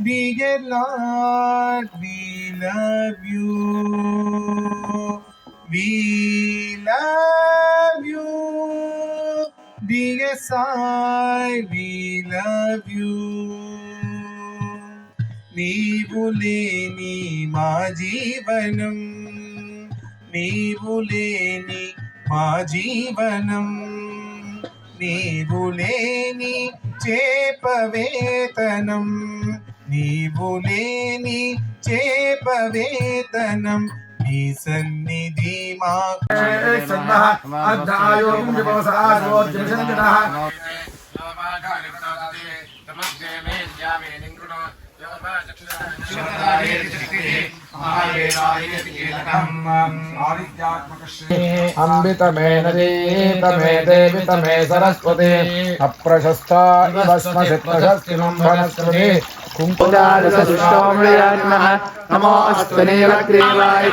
Dear Lord, we love you. We love you. Dear Sai, we love you. నీవు లేని మా జీవనం, నీవు లేని మా జీవనం, నీవు లేని చేపవేతనం, నీవు లేని చేపవేతనం, నీ సన్నిధి మాకు अंबितमे देवितमे सरस्वती अप्रशस्ता भस्मसिद्धशस्तिनं वनस्पति कुंकुमादशोमयानमः नमो अस्तने वक्रीवाय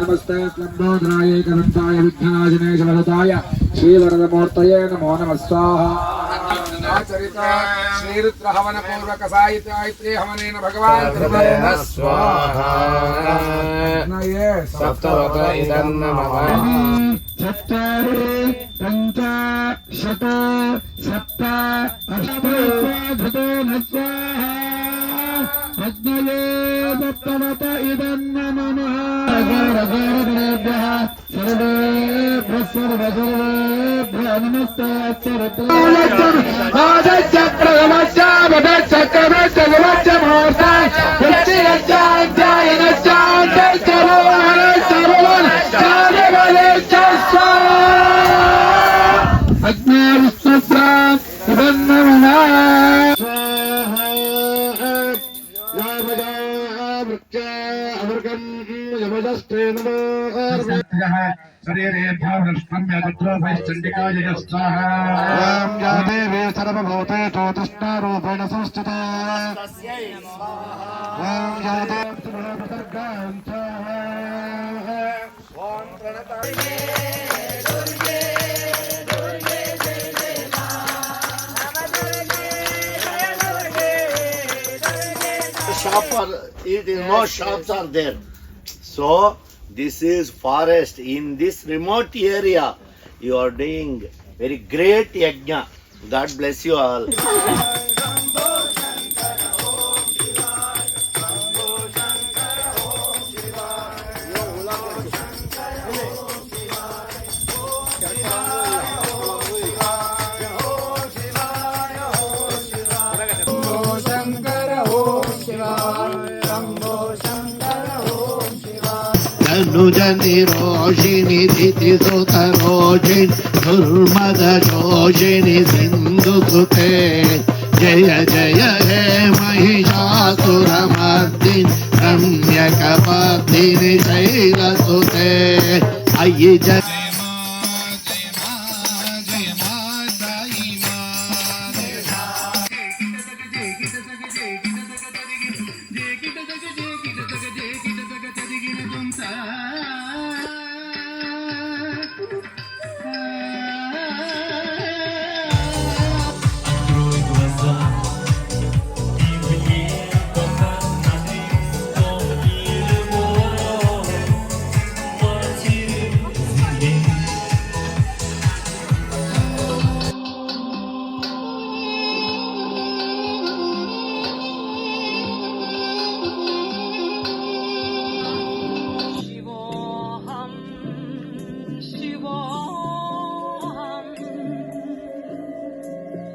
नमस्ते स्लम्बोधराय कलंताय विघ्नाशने जलहताय श्रीवरदमूर्तये नमो नमः स्वाहा आचरिता श्रीरुद्र हवन पूर्वक साहित्य हवनेन भगवान् स्वाहा नये सप्तवत इदं नमः चत्वारि पञ्च शत सप्त अष्टोत्तरधृतेन स्वाहा अग्नये सप्तवत इदं नमः अगरगरगणेभ्यः सर्वेभ्यः सर्वसर्वेभ्यः नमस्ते अच्चरतु आदश्चक्रमश्च वदश्चक्रमश्च विवच्च मुहूर्ता देवी सर्वभूतेषु तृष्णारूपेण संस्थिता No shops are there. So this is forest. In this remote area, you are doing very great yajna. God bless you all. अनुजनि रोषिणि दिति सुत रोषिणि दुर्मद जोषिणि सिन्धुसुते जय जय हे महिषासुरमर्दिनि रम्यकपर्दिनि शैलसुते अयि जय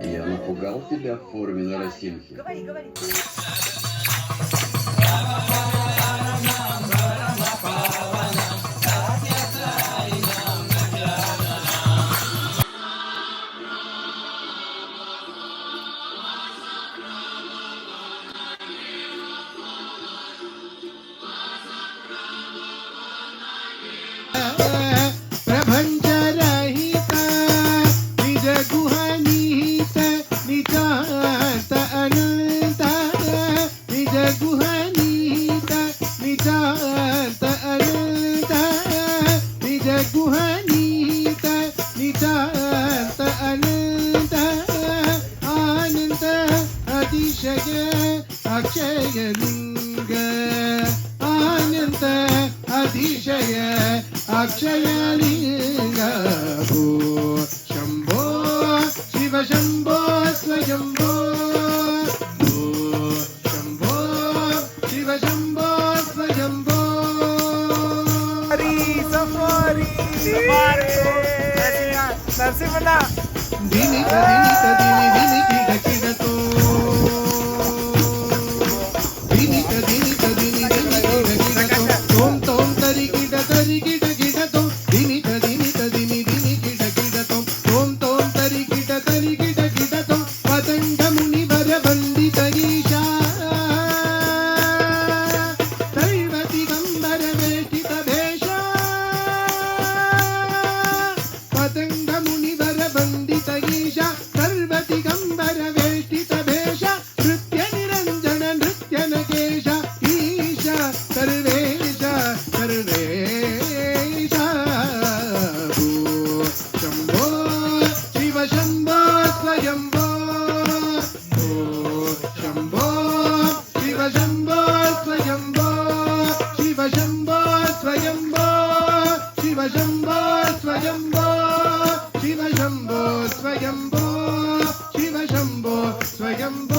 Я напугал тебя в форме норосимхи? Говори, говори. प्रभंजरहिता शांत अनंत आनंद अतिशय अक्षय लिंग आनंद अतिशय अक्षय लिंग भू शंभो शिव शंभो स्वयंभो भू शंभो शिव शंभो स्वयंभो నరసింహన్న దిని దిని దిని దిని కిడ కిడతో దిని దిని దిని దిని కిడ కిడతో తోం తోం తరి కిడ కిడతో దిని దిని దిని దిని కిడ కిడతో తోం తోం తరి కిడతో పతంగ ముని వర వందిత ఈశా దైవతి గంధర వేష్టిత భేష పతంగ ముని వర వందిత ఈశ సర్వదిగంబర వేష్టిత భేష నృత్య నిరంజన నృత్య నకేశ ఈశ సర్వేశ సర్వేశ భూ శంభో శివ శంభో స్వయంభో భూ శంభో శివ శంభో స్వయంభో శివ శంభో స్వయంభో శివ శంభో స్వయంభో శివ శంభో స్వయంభో శివ శంభో స్వయంభో